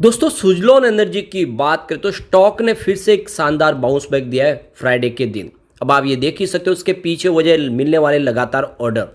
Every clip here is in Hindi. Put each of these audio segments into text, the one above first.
दोस्तों सुजलॉन एनर्जी की बात करें तो स्टॉक ने फिर से एक शानदार बाउंस बैक दिया है फ्राइडे के दिन। अब आप ये देख ही सकते हो उसके पीछे वजह मिलने वाले लगातार ऑर्डर।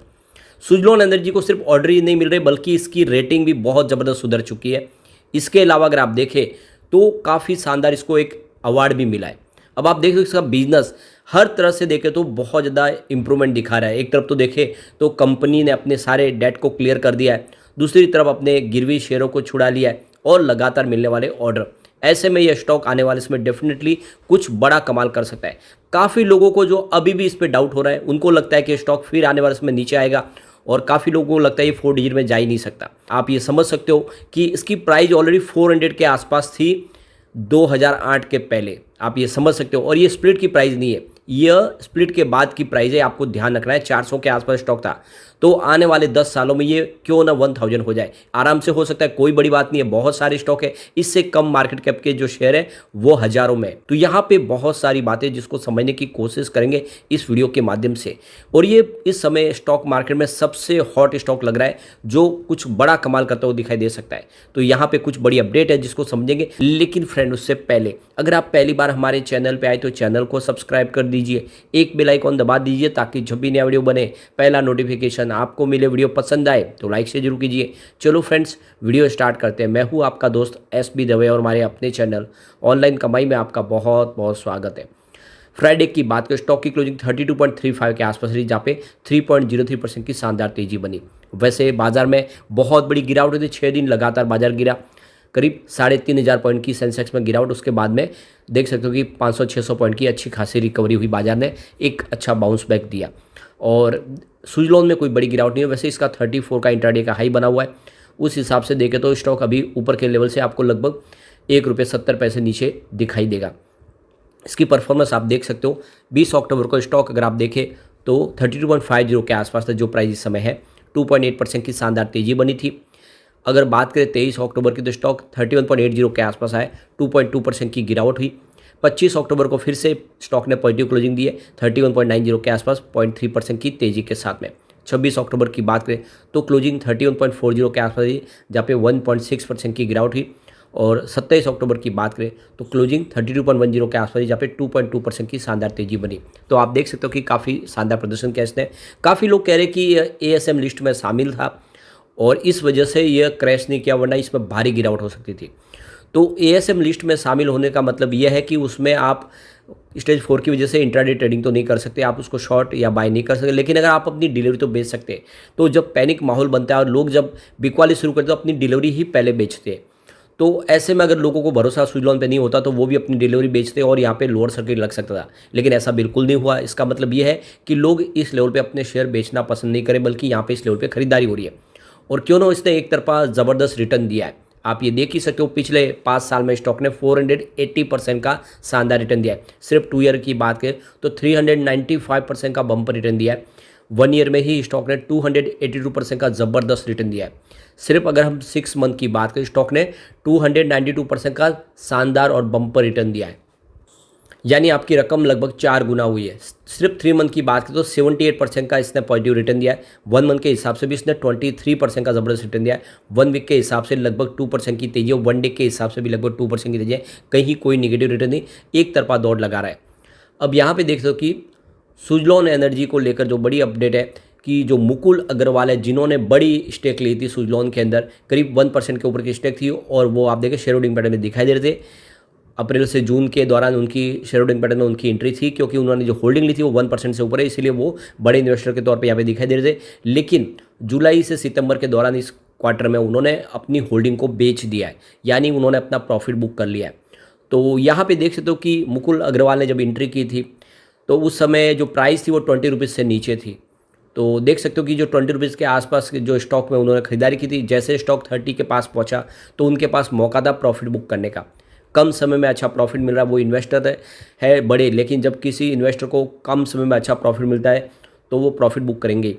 सुजलॉन एनर्जी को सिर्फ ऑर्डर ही नहीं मिल रहे बल्कि इसकी रेटिंग भी बहुत ज़बरदस्त सुधर चुकी है। इसके अलावा अगर आप देखें तो काफ़ी शानदार इसको एक अवार्ड भी मिला है। अब आप देख सकते हो इसका बिजनेस हर तरह से देखें तो बहुत ज़्यादा इंप्रूवमेंट दिखा रहा है। एक तरफ तो देखें तो कंपनी ने अपने सारे डेट को क्लियर कर दिया है, दूसरी तरफ अपने गिरवी शेयरों को छुड़ा लिया है और लगातार मिलने वाले ऑर्डर। ऐसे में यह स्टॉक आने वाले इसमें डेफिनेटली कुछ बड़ा कमाल कर सकता है। काफ़ी लोगों को जो अभी भी इस पे डाउट हो रहा है उनको लगता है कि स्टॉक फिर आने वाले इसमें नीचे आएगा और काफ़ी लोगों को लगता है ये 4 डिजिट में जा ही नहीं सकता। आप ये समझ सकते हो कि इसकी प्राइस ऑलरेडी 400 के आसपास थी 2008 के पहले। आप ये समझ सकते हो और ये स्प्लिट की प्राइस नहीं है, यह स्प्लिट के बाद की प्राइस है। आपको ध्यान रखना है 400 के आसपास स्टॉक था, तो आने वाले 10 सालों में ये क्यों ना 1000 हो जाए, आराम से हो सकता है, कोई बड़ी बात नहीं है। बहुत सारे स्टॉक है, इससे कम मार्केट कैप के जो शेयर है वो हजारों में। तो यहाँ पे बहुत सारी बातें जिसको समझने की कोशिश करेंगे इस वीडियो के माध्यम से। और ये इस समय स्टॉक मार्केट में सबसे हॉट स्टॉक लग रहा है जो कुछ बड़ा कमाल करता हुआ दिखाई दे सकता है। तो यहाँ पे कुछ बड़ी अपडेट है जिसको समझेंगे। लेकिन फ्रेंड उससे पहले अगर आप पहली बार हमारे चैनल पे आए तो चैनल को सब्सक्राइब कर दीजिए, एक बेल आइकॉन दबा दीजिए ताकि जब भी नया वीडियो बने पहला नोटिफिकेशन आपको मिले। वीडियो पसंद आए तो लाइक से जरूर कीजिए। चलो फ्रेंड्स वीडियो स्टार्ट करते हैं। मैं हूँ आपका दोस्त SB दवे और हमारे अपने चैनल ऑनलाइन कमाई में आपका बहुत बहुत स्वागत है। फ्राइडे की बात करें स्टॉक की क्लोजिंग 32.35 के आसपास रही जहाँ पे 3.03% की शानदार तेजी बनी। वैसे बाजार में बहुत बड़ी गिरावट हुई थी, 6 दिन लगातार बाजार गिरा, करीब 3500 पॉइंट की सेंसेक्स में गिरावट। उसके बाद में देख सकते हो कि 500-600 पॉइंट की अच्छी खासी रिकवरी हुई, बाजार ने एक अच्छा बाउंस बैक दिया। और सुजलॉन में कोई बड़ी गिरावट नहीं है। वैसे इसका 34 का इंट्राडे का हाई बना हुआ है, उस हिसाब से देखें तो स्टॉक अभी ऊपर के लेवल से आपको लगभग ₹1.70 नीचे दिखाई देगा। इसकी परफॉर्मेंस आप देख सकते हो 20 अक्टूबर को स्टॉक अगर आप देखें तो 32.50 के आसपास था जो प्राइस इस समय है। 2.8% की शानदार तेजी बनी थी। अगर बात करें 23 अक्टूबर की तो स्टॉक 31.80 के आसपास आए, 2.2% की गिरावट हुई। 25 अक्टूबर को फिर से स्टॉक ने पॉजिटिव क्लोजिंग दी है 31.90 के आसपास, 0.3% की तेजी के साथ में। 26 अक्टूबर की बात करें तो क्लोजिंग 31.40 के आसपास थी जहाँ पे 1.6% की गिरावट हुई। और 27 अक्टूबर की बात करें तो क्लोजिंग 32.10 के आसपास जहाँ पे 2.2% की शानदार तेजी बनी। तो आप देख सकते हो कि काफ़ी शानदार प्रदर्शन किया इसने। काफ़ी लोग कह रहे हैं कि यह ASM लिस्ट में शामिल था और इस वजह से यह क्रैश नहीं किया, वरना इसमें भारी गिरावट हो सकती थी। तो ASM लिस्ट में शामिल होने का मतलब यह है कि उसमें आप स्टेज 4 की वजह से इंट्राडे ट्रेडिंग तो नहीं कर सकते, आप उसको शॉर्ट या बाय नहीं कर सकते, लेकिन अगर आप अपनी डिलीवरी तो बेच सकते हैं। तो जब पैनिक माहौल बनता है और लोग जब बिकवाली शुरू करते हैं तो अपनी डिलीवरी ही पहले बेचते हैं। तो ऐसे में अगर लोगों को भरोसा सुजलॉन पे नहीं होता तो वो भी अपनी डिलीवरी बेचते और यहाँ पे लोअर सर्किट लग सकता था, लेकिन ऐसा बिल्कुल नहीं हुआ। इसका मतलब ये है कि लोग इस लेवल पे अपने शेयर बेचना पसंद नहीं करें, बल्कि यहाँ पे इस लेवल पे खरीदारी हो रही है। और क्यों ना इसने एक तरफा ज़बरदस्त रिटर्न दिया है। आप ये देख ही सकते हो पिछले 5 साल में स्टॉक ने 480% का शानदार रिटर्न दिया है। सिर्फ 2 ईयर की बात करें तो 395% का बम्पर रिटर्न दिया है। 1 ईयर में ही स्टॉक ने 282% का ज़बरदस्त रिटर्न दिया है। सिर्फ अगर हम 6 मंथ की बात करें स्टॉक ने 292% का शानदार और बम्पर रिटर्न दिया है, यानी आपकी रकम लगभग 4 गुना हुई है। सिर्फ 3 मंथ की बात करें तो 78% का इसने पॉजिटिव रिटर्न दिया है। 1 मंथ के हिसाब से भी इसने 23% का ज़बरदस्त रिटर्न दिया है। 1 वीक के हिसाब से लगभग 2% की तेजी और 1 डे के हिसाब से भी लगभग 2% की तेजी है। कहीं कोई निगेटिव रिटर्न नहीं, एक तरफा दौड़ लगा रहा है। अब यहाँ पे देख सकते हो कि सुजलॉन एनर्जी को लेकर जो बड़ी अपडेट है कि जो मुकुल अग्रवाल है जिन्होंने बड़ी स्टेक ली थी सुजलॉन के अंदर, करीब 1% के ऊपर की स्टेक थी और वो आप देखें शेयर होल्डिंग पैटर्न में दिखाई दे रहे थे। अप्रैल से जून के दौरान उनकी शेयर होल्डिंग पैटर्न में उनकी एंट्री थी क्योंकि उन्होंने जो होल्डिंग ली थी वो 1% से ऊपर है, इसीलिए वो बड़े इन्वेस्टर के तौर पे यहाँ पे दिखाई दे रहे थे। लेकिन जुलाई से सितंबर के दौरान इस क्वार्टर में उन्होंने अपनी होल्डिंग को बेच दिया है, यानी उन्होंने अपना प्रॉफिट बुक कर लिया है। तो यहाँ पे देख सकते हो कि मुकुल अग्रवाल ने जब एंट्री की थी तो उस समय जो प्राइस थी वो 20 रुपीज़ से नीचे थी। तो देख सकते हो कि जो 20 रुपीज़ के आसपास के जो स्टॉक में उन्होंने खरीदारी की थी, जैसे स्टॉक 30 के पास पहुंचा तो उनके पास मौका था प्रॉफिट बुक करने का। कम समय में अच्छा प्रॉफिट मिल रहा है, वो इन्वेस्टर है बड़े, लेकिन जब किसी इन्वेस्टर को कम समय में अच्छा प्रॉफिट मिलता है तो वो प्रॉफिट बुक करेंगे।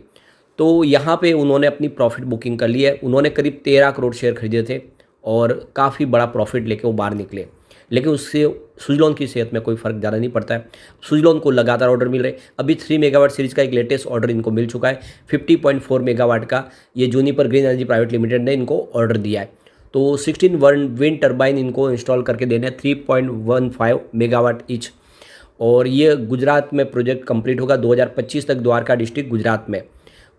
तो यहाँ पे उन्होंने अपनी प्रॉफिट बुकिंग कर ली है। उन्होंने करीब 13 करोड़ शेयर खरीदे थे और काफ़ी बड़ा प्रॉफिट लेके वो बाहर निकले, लेकिन उससे सुजलॉन की सेहत में कोई फ़र्क ज़्यादा नहीं पड़ता है। सुजलॉन को लगातार ऑर्डर मिल रहे हैं। अभी 3 मेगावाट सीरीज़ का एक लेटेस्ट ऑर्डर इनको मिल चुका है। 50.4 मेगावाट का ये Juniper green energy private limited ने इनको ऑर्डर दिया है। तो 16 विंड टर्बाइन इनको इंस्टॉल करके देने हैं 3.15 मेगावाट ईच। और ये गुजरात में प्रोजेक्ट कंप्लीट होगा 2025 तक, द्वारका डिस्ट्रिक्ट गुजरात में।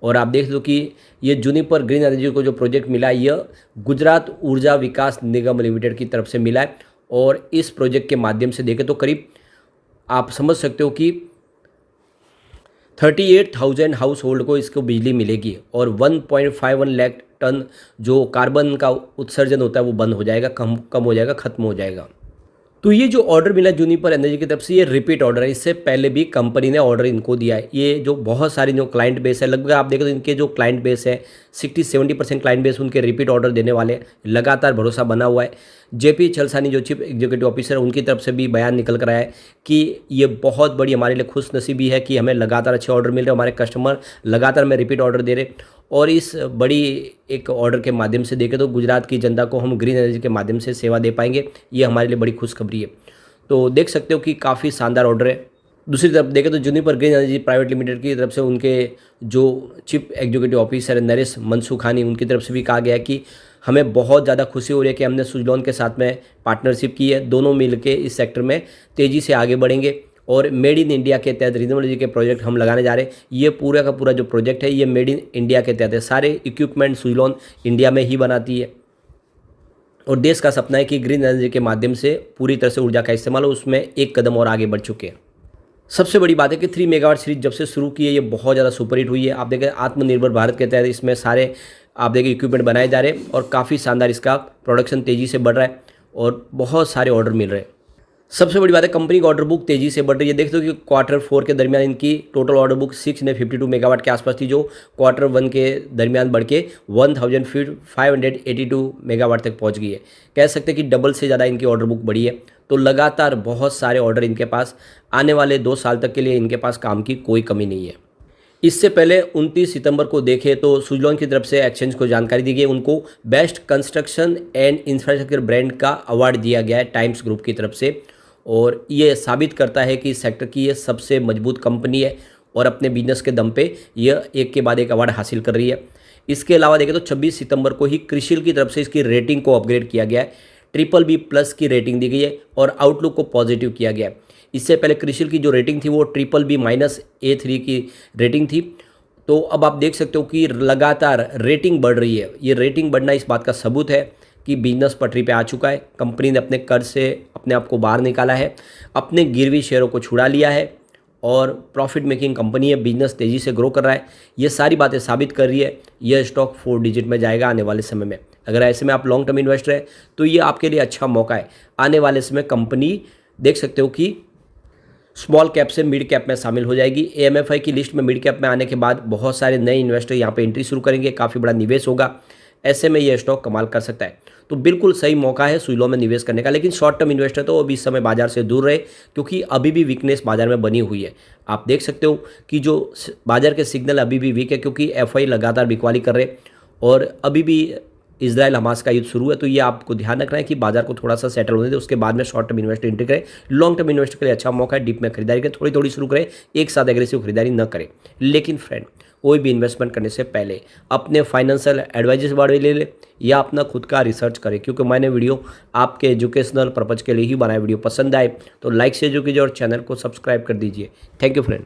और आप देख लो कि ये जूनिपर ग्रीन एनर्जी को जो प्रोजेक्ट मिला है यह गुजरात ऊर्जा विकास निगम लिमिटेड की तरफ से मिला है। और इस प्रोजेक्ट के माध्यम से देखें तो करीब आप समझ सकते हो कि 38,000 हाउस होल्ड को इसको बिजली मिलेगी और 1.51 लाख टन जो कार्बन का उत्सर्जन होता है वो बंद हो जाएगा, कम हो जाएगा, खत्म हो जाएगा। तो ये जो ऑर्डर मिला जूनिपर एनर्जी की तरफ से ये रिपीट ऑर्डर है, इससे पहले भी कंपनी ने ऑर्डर इनको दिया है। ये जो बहुत सारी जो क्लाइंट बेस है, लगभग आप देखो तो इनके जो क्लाइंट बेस है 60-70% क्लाइंट बेस उनके रिपीट ऑर्डर देने वाले, लगातार भरोसा बना हुआ है। जेपी चलसानी जो चीफ एग्जीक्यूटिव ऑफिसर है उनकी तरफ से भी बयान निकल कर आया है कि ये बहुत बड़ी हमारे लिए खुश नसीबी है कि हमें लगातार अच्छे ऑर्डर मिल रहे, हमारे कस्टमर लगातार हमें रिपीट ऑर्डर दे रहे। और इस बड़ी एक ऑर्डर के माध्यम से देखें तो गुजरात की जनता को हम ग्रीन एनर्जी के माध्यम से सेवा दे पाएंगे, ये हमारे लिए बड़ी खुशखबरी है। तो देख सकते हो कि काफ़ी शानदार ऑर्डर है। दूसरी तरफ देखें तो Juniper green energy private limited की तरफ से उनके जो चीफ एग्जीक्यूटिव ऑफिसर है नरेश मनसुखानी, उनकी तरफ से भी कहा गया है कि हमें बहुत ज़्यादा खुशी हो रही है कि हमने सुजलॉन के साथ में पार्टनरशिप की है, दोनों मिलकर इस सेक्टर में तेज़ी से आगे बढ़ेंगे। और मेड इन इंडिया के तहत रिन्यूएबल एनर्जी के प्रोजेक्ट हम लगाने जा रहे हैं। ये पूरा का पूरा जो प्रोजेक्ट है ये मेड इन इंडिया के तहत है, सारे इक्विपमेंट सुजलॉन इंडिया में ही बनाती है। और देश का सपना है कि ग्रीन एनर्जी के माध्यम से पूरी तरह से ऊर्जा का इस्तेमाल हो, उसमें एक कदम और आगे बढ़ चुके हैं। सबसे बड़ी बात है कि 3 मेगावाट सीरीज जब से शुरू की है ये बहुत ज़्यादा सुपरहिट हुई है। आप देखें आत्मनिर्भर भारत के तहत इसमें सारे आप देखें इक्विपमेंट बनाए जा रहे हैं और काफ़ी शानदार इसका प्रोडक्शन तेज़ी से बढ़ रहा है और बहुत सारे ऑर्डर मिल रहे हैं। सबसे बड़ी बात है कंपनी की ऑर्डर बुक तेज़ी से बढ़ रही है। देखते हो कि Q4 के दरमियान इनकी टोटल ऑर्डर बुक 652 मेगावाट के आसपास थी, जो Q1 के दरमियान बढ़ के 1582 मेगावाट तक पहुंच गई है। कह सकते हैं कि डबल से ज़्यादा इनकी ऑर्डर बुक बढ़ी है। तो लगातार बहुत सारे ऑर्डर इनके पास आने वाले 2 साल तक के लिए इनके पास काम की कोई कमी नहीं है। इससे पहले 29 सितंबर को देखें तो सुजलॉन की तरफ से एक्सचेंज को जानकारी दी गई, उनको best construction and infrastructure brand का अवार्ड दिया गया है टाइम्स ग्रुप की तरफ से। और ये साबित करता है कि इस सेक्टर की ये सबसे मजबूत कंपनी है और अपने बिजनेस के दम पे यह एक के बाद एक अवार्ड हासिल कर रही है। इसके अलावा देखें तो 26 सितंबर को ही क्रिसिल की तरफ से इसकी रेटिंग को अपग्रेड किया गया है, BBB+ की रेटिंग दी गई है और आउटलुक को पॉजिटिव किया गया है। इससे पहले क्रिसिल की जो रेटिंग थी वो BBB-A3 की रेटिंग थी। तो अब आप देख सकते हो कि लगातार रेटिंग बढ़ रही है। ये रेटिंग बढ़ना इस बात का सबूत है कि बिजनेस पटरी पे आ चुका है। कंपनी ने अपने कर्ज से अपने आप को बाहर निकाला है, अपने गिरवी शेयरों को छुड़ा लिया है और प्रॉफिट मेकिंग कंपनी है, बिजनेस तेज़ी से ग्रो कर रहा है। ये सारी बातें साबित कर रही है यह स्टॉक 4 डिजिट में जाएगा आने वाले समय में। अगर ऐसे में आप लॉन्ग टर्म इन्वेस्टर है तो ये आपके लिए अच्छा मौका है। आने वाले समय कंपनी देख सकते हो कि स्मॉल कैप से मिड कैप में शामिल हो जाएगी। AMFI की लिस्ट में मिड कैप में आने के बाद बहुत सारे नए इन्वेस्टर यहाँ पे एंट्री शुरू करेंगे, काफ़ी बड़ा निवेश होगा। ऐसे में ये स्टॉक कमाल कर सकता है। तो बिल्कुल सही मौका है सुजलॉन में निवेश करने का। लेकिन शॉर्ट टर्म इन्वेस्टर तो अभी इस समय बाजार से दूर रहे, क्योंकि अभी भी वीकनेस बाजार में बनी हुई है। आप देख सकते हो कि जो बाजार के सिग्नल अभी भी वीक है, क्योंकि FI लगातार बिकवाली कर रहे और अभी भी इजराइल हमास का युद्ध शुरू है। तो ये आपको ध्यान रखना है कि बाजार को थोड़ा सा सेटल होने दे, उसके बाद में शॉर्ट टर्म इन्वेस्टर एंट्री करें। लॉन्ग टर्म इन्वेस्टर के लिए अच्छा मौका है, डीप में खरीदारी करें, थोड़ी थोड़ी शुरू करें, एक साथ एग्रेसिव खरीदारी न करें। लेकिन फ्रेंड, कोई भी इन्वेस्टमेंट करने से पहले अपने फाइनेंशियल एडवाइजर से बारे ले ले या अपना खुद का रिसर्च करें, क्योंकि मैंने वीडियो आपके एजुकेशनल पर्पज़ के लिए ही बनाया। वीडियो पसंद आए तो लाइक शेयर कीजिए और चैनल को सब्सक्राइब कर दीजिए। Thank you friend.